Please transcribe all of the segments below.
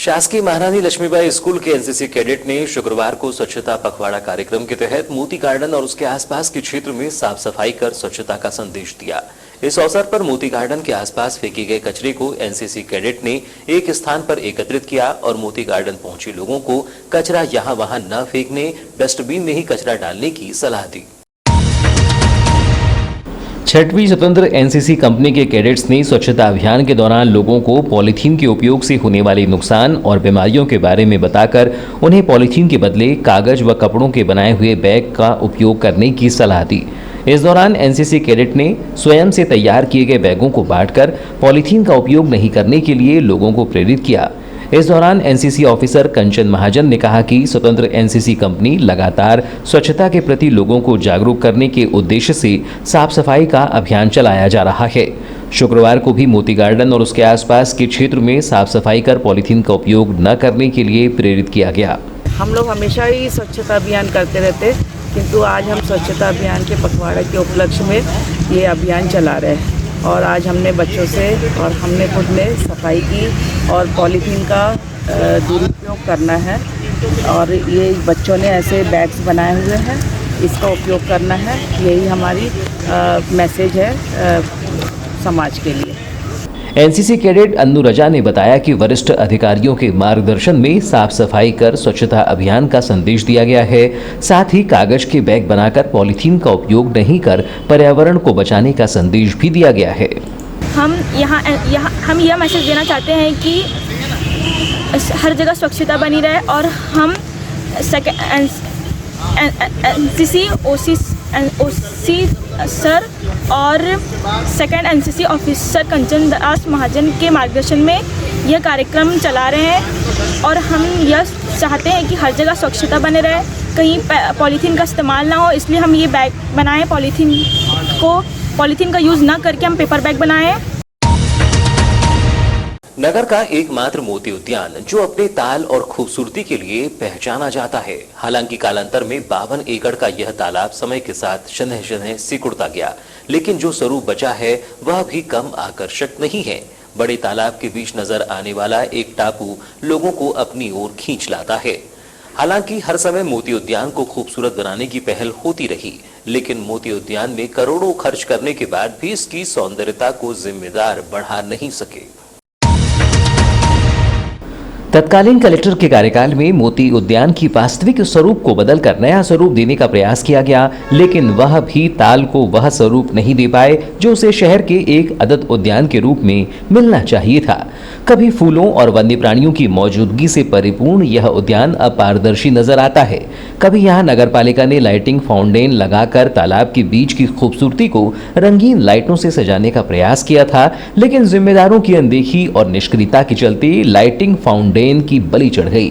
शासकीय महारानी लक्ष्मीबाई स्कूल के एनसीसी कैडेट ने शुक्रवार को स्वच्छता पखवाड़ा कार्यक्रम के तहत मोती गार्डन और उसके आसपास के क्षेत्र में साफ सफाई कर स्वच्छता का संदेश दिया। इस अवसर पर मोती गार्डन के आसपास फेंके गए कचरे को एनसीसी कैडेट ने एक स्थान पर एकत्रित किया और मोती गार्डन पहुंचे लोगों को कचरा यहां वहां न फेंकने, डस्टबिन में ही कचरा डालने की सलाह दी। 6वीं स्वतंत्र एनसीसी कंपनी के कैडेट्स ने स्वच्छता अभियान के दौरान लोगों को पॉलीथीन के उपयोग से होने वाले नुकसान और बीमारियों के बारे में बताकर उन्हें पॉलीथीन के बदले कागज व कपड़ों के बनाए हुए बैग का उपयोग करने की सलाह दी। इस दौरान एनसीसी कैडेट ने स्वयं से तैयार किए गए बैगों को बांटकर पॉलीथीन का उपयोग नहीं करने के लिए लोगों को प्रेरित किया। इस दौरान एनसीसी ऑफिसर कंचन महाजन ने कहा कि स्वतंत्र एनसीसी कंपनी लगातार स्वच्छता के प्रति लोगों को जागरूक करने के उद्देश्य से साफ सफाई का अभियान चलाया जा रहा है। शुक्रवार को भी मोती गार्डन और उसके आसपास के क्षेत्र में साफ सफाई कर पॉलीथीन का उपयोग न करने के लिए प्रेरित किया गया। हम लोग हमेशा ही स्वच्छता अभियान करते रहते, किंतु आज हम स्वच्छता अभियान के पखवाड़े के उपलक्ष्य में ये अभियान चला रहे हैं और आज हमने बच्चों से और हमने खुद ने सफाई की और पॉलीथीन का दुरुपयोग करना है और ये बच्चों ने ऐसे बैग्स बनाए हुए हैं, इसका उपयोग करना है। यही हमारी मैसेज है समाज के लिए। एनसीसी कैडेट अन्नू रजा ने बताया कि वरिष्ठ अधिकारियों के मार्गदर्शन में साफ सफाई कर स्वच्छता अभियान का संदेश दिया गया है। साथ ही कागज के बैग बनाकर पॉलीथीन का उपयोग नहीं कर पर्यावरण को बचाने का संदेश भी दिया गया है। हम यह मैसेज देना चाहते हैं कि हर जगह स्वच्छता बनी रहे और हम एनसीसी ओसी सर और सेकंड एनसीसी ऑफिसर कंचन दास महाजन के मार्गदर्शन में यह कार्यक्रम चला रहे हैं और हम यह चाहते हैं कि हर जगह स्वच्छता बने रहे, कहीं पॉलीथीन का इस्तेमाल ना हो, इसलिए हम ये बैग बनाएं। पॉलीथीन का यूज़ ना करके हम पेपर बैग बनाएं। नगर का एकमात्र मोती उद्यान जो अपने ताल और खूबसूरती के लिए पहचाना जाता है। हालांकि कालांतर में 52 एकड़ का यह तालाब समय के साथ शनह शनह सिकुड़ता गया, लेकिन जो स्वरूप बचा है वह भी कम आकर्षक नहीं है। बड़े तालाब के बीच नजर आने वाला एक टापू लोगों को अपनी ओर खींच लाता है। हालांकि हर समय मोती उद्यान को खूबसूरत बनाने की पहल होती रही, लेकिन मोती उद्यान में करोड़ों खर्च करने के बाद भी इसकी सौंदर्यता को जिम्मेदार बढ़ा नहीं सके। तत्कालीन कलेक्टर के कार्यकाल में मोती उद्यान की वास्तविक स्वरूप को बदलकर नया स्वरूप देने का प्रयास किया गया, लेकिन वह भी ताल को वह स्वरूप नहीं दे पाए जो उसे शहर के एक अदद उद्यान के रूप में मिलना चाहिए था। कभी फूलों और वन्य प्राणियों की मौजूदगी से परिपूर्ण यह उद्यान अपारदर्शी नजर आता है। कभी यहाँ नगरपालिका ने लाइटिंग फाउंटेन लगाकर तालाब के बीच की खूबसूरती को रंगीन लाइटों से सजाने का प्रयास किया था, लेकिन जिम्मेदारों की अनदेखी और निष्क्रियता के चलते लाइटिंग फाउंटेन की बलि चढ़ गई।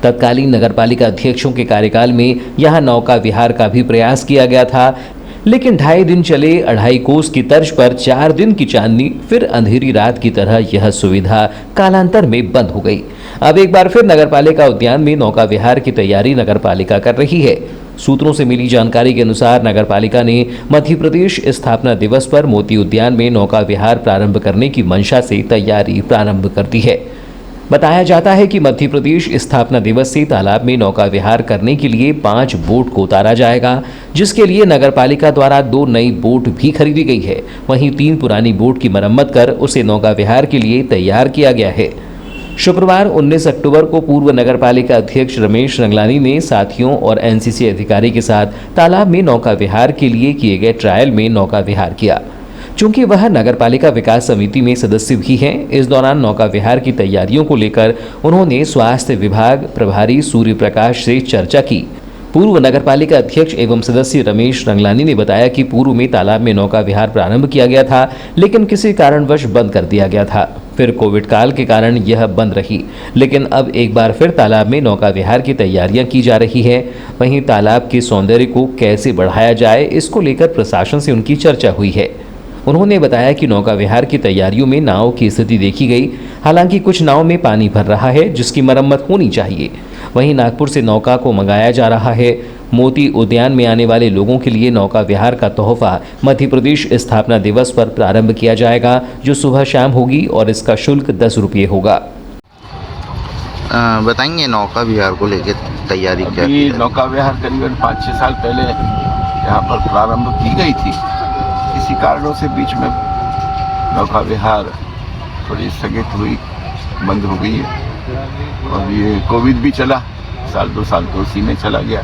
तत्कालीन नगरपालिका अध्यक्षों के कार्यकाल में यहां नौका विहार का भी प्रयास किया गया था, लेकिन 2.5 दिन चले 2.5 कोस की तर्ज पर 4 दिन की चांदनी, फिर अंधेरी रात की तरह यह सुविधा कालांतर में बंद हो गई। अब एक बार फिर नगरपालिका उद्यान में नौका विहार की तैयारी नगरपालिका कर रही है। सूत्रों से मिली जानकारी के अनुसार नगरपालिका ने मध्य प्रदेश स्थापना दिवस पर मोती उद्यान में नौका विहार प्रारंभ करने की मंशा से तैयारी प्रारंभ कर दी है। बताया जाता है कि मध्य प्रदेश स्थापना दिवस से तालाब में नौका विहार करने के लिए 5 बोट को उतारा जाएगा, जिसके लिए नगरपालिका द्वारा 2 नई बोट भी खरीदी गई है। वहीं 3 पुरानी बोट की मरम्मत कर उसे नौका विहार के लिए तैयार किया गया है। शुक्रवार 19 अक्टूबर को पूर्व नगरपालिका अध्यक्ष रमेश रंगलानी ने साथियों और एनसीसी अधिकारी के साथ तालाब में नौका विहार के लिए किए गए ट्रायल में नौका विहार किया। चूंकि वह नगरपालिका विकास समिति में सदस्य भी हैं, इस दौरान नौका विहार की तैयारियों को लेकर उन्होंने स्वास्थ्य विभाग प्रभारी सूर्य प्रकाश से चर्चा की। पूर्व नगरपालिका अध्यक्ष एवं सदस्य रमेश रंगलानी ने बताया कि पूर्व में तालाब में नौका विहार प्रारंभ किया गया था, लेकिन किसी कारणवश बंद कर दिया गया था। फिर कोविड काल के कारण यह बंद रही, लेकिन अब एक बार फिर तालाब में नौका विहार की तैयारियां की जा रही है। वहीं तालाब के सौंदर्य को कैसे बढ़ाया जाए, इसको लेकर प्रशासन से उनकी चर्चा हुई है। उन्होंने बताया कि नौका विहार की तैयारियों में नाव की स्थिति देखी गई। हालांकि कुछ नाव में पानी भर रहा है, जिसकी मरम्मत होनी चाहिए। वहीं नागपुर से नौका को मंगाया जा रहा है। मोती उद्यान में आने वाले लोगों के लिए नौका विहार का तोहफा मध्य प्रदेश स्थापना दिवस पर प्रारंभ किया जाएगा, जो सुबह शाम होगी और इसका शुल्क 10 रुपये होगा। बताएंगे नौका विहार को लेकर तैयारी क्या अभी की है? नौका विहार करीबन 5-6 साल पहले यहाँ पर प्रारंभ की गई थी। किसी कारणों से बीच में नौका विहार थोड़ी स्थगित हुई, बंद हो गई है। और ये कोविड भी चला, 1-2 साल तो उसी में चला गया।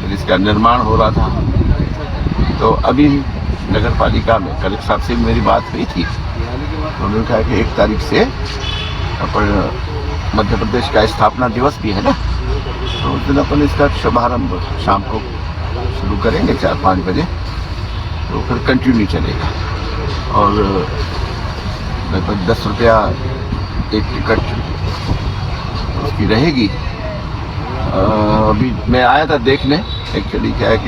फिर इसका निर्माण हो रहा था। तो अभी नगर पालिका में कलेक्टर साहब से मेरी बात हुई थी, तो उन्होंने कहा कि 1 तारीख से अपन मध्य प्रदेश का स्थापना दिवस भी है ना, तो उस दिन अपन इसका शुभारंभ शाम को शुरू करेंगे 4-5 बजे, तो फिर कंटिन्यू चलेगा। और लगभग 10 रुपया एक टिकट उसकी रहेगी। अभी मैं आया था देखने, एक्चुअली क्या है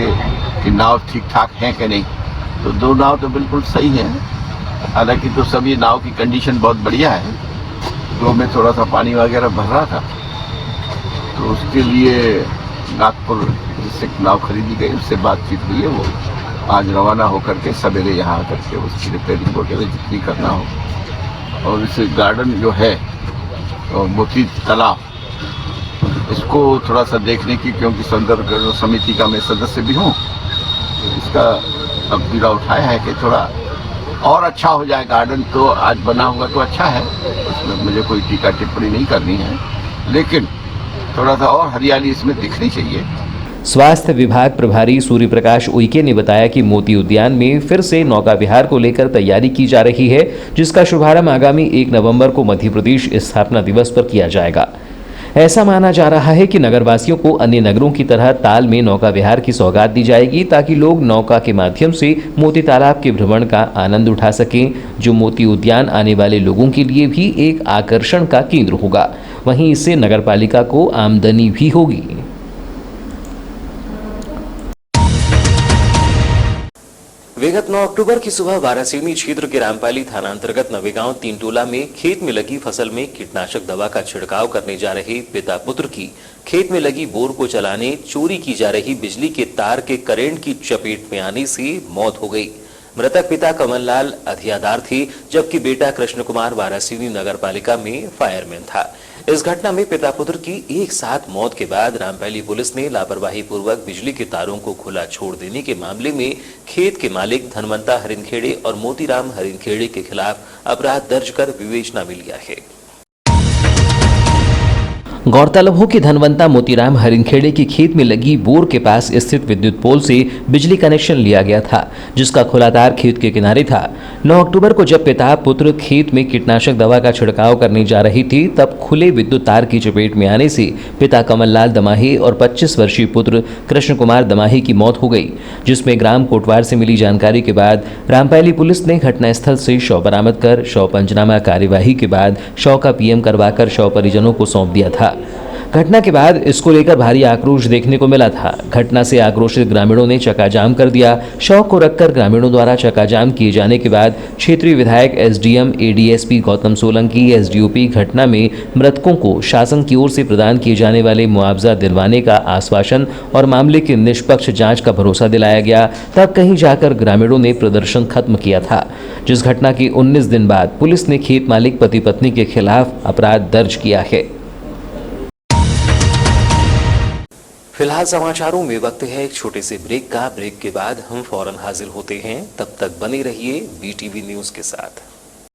कि नाव ठीक ठाक है कि नहीं, तो 2 नाव तो बिल्कुल सही है। हालांकि तो सभी नाव की कंडीशन बहुत बढ़िया है। 2 में थोड़ा सा पानी वगैरह भर रहा था, तो उसके लिए नागपुर जिससे नाव खरीदी गई उससे बातचीत हुई है। वो आज रवाना होकर के सवेरे यहाँ आकर के उसकी रिपेयरिंग वगैरह जितनी करना हो। और इस गार्डन जो है मोती तालाब, इसको थोड़ा सा देखने की, क्योंकि सौंदर्य समिति का मैं सदस्य भी हूँ, इसका अब बीड़ा उठाया है कि थोड़ा और अच्छा हो जाए गार्डन। तो आज बना हुआ तो अच्छा है, उसमें मुझे कोई टीका टिप्पणी नहीं करनी है, लेकिन थोड़ा सा और हरियाली इसमें दिखनी चाहिए। स्वास्थ्य विभाग प्रभारी सूर्य प्रकाश उइके ने बताया कि मोती उद्यान में फिर से नौका विहार को लेकर तैयारी की जा रही है, जिसका शुभारंभ आगामी 1 नवंबर को मध्य प्रदेश स्थापना दिवस पर किया जाएगा। ऐसा माना जा रहा है कि नगरवासियों को अन्य नगरों की तरह ताल में नौका विहार की सौगात दी जाएगी, ताकि लोग नौका के माध्यम से मोती तालाब के भ्रमण का आनंद उठा सकें, जो मोती उद्यान आने वाले लोगों के लिए भी एक आकर्षण का केंद्र होगा। वहीं इससे नगरपालिका को आमदनी भी होगी। विगत 9 अक्टूबर की सुबह वारासिवनी क्षेत्र के रामपाली थाना अंतर्गत नवेगांव 3 टोला में खेत में लगी फसल में कीटनाशक दवा का छिड़काव करने जा रहे पिता पुत्र की खेत में लगी बोर को चलाने चोरी की जा रही बिजली के तार के करंट की चपेट में आने से मौत हो गई। मृतक पिता कमललाल अधियादार थे, जबकि बेटा कृष्ण कुमार वारासिवनी नगर पालिका में फायरमैन था। इस घटना में पिता पुत्र की एक साथ मौत के बाद रामपैली पुलिस ने लापरवाही पूर्वक बिजली के तारों को खुला छोड़ देने के मामले में खेत के मालिक धनवंता हरिनखेड़े और मोतीराम हरिनखेड़े के खिलाफ अपराध दर्ज कर विवेचना में लिया है। गौरतलब हो कि धनवंता मोतीराम हरिनखेड़े की खेत में लगी बोर के पास स्थित विद्युत पोल से बिजली कनेक्शन लिया गया था, जिसका खुला तार खेत के किनारे था। 9 अक्टूबर को जब पिता पुत्र खेत में कीटनाशक दवा का छिड़काव करने जा रही थी, तब खुले विद्युत तार की चपेट में आने से पिता कमललाल दमाही और 25 वर्षीय पुत्र कृष्ण कुमार दमाही की मौत हो गई, जिसमें ग्राम कोटवार से मिली जानकारी के बाद रामपैली पुलिस ने घटनास्थल से शव बरामद कर शव पंचनामा कार्यवाही के बाद शव का पीएम करवाकर शव परिजनों को सौंप दिया था। घटना के बाद इसको लेकर भारी आक्रोश देखने को मिला था। घटना से आक्रोशित ग्रामीणों ने चक्काजाम कर दिया। शव को रखकर ग्रामीणों द्वारा चक्काजाम किए जाने के बाद क्षेत्रीय विधायक SDM ADSP Gautam Solanki SDOP घटना में मृतकों को शासन की ओर से प्रदान किए जाने वाले मुआवजा दिलवाने का आश्वासन और मामले की निष्पक्ष जांच का भरोसा दिलाया गया। तब कहीं जाकर ग्रामीणों ने प्रदर्शन खत्म किया था, जिस घटना के 19 दिन बाद पुलिस ने खेत मालिक पति पत्नी के खिलाफ अपराध दर्ज किया है। फिलहाल समाचारों में वक्त है एक छोटे से ब्रेक का। ब्रेक के बाद हम फौरन हाजिर होते हैं। तब तक बने रहिए बीटीवी न्यूज के साथ।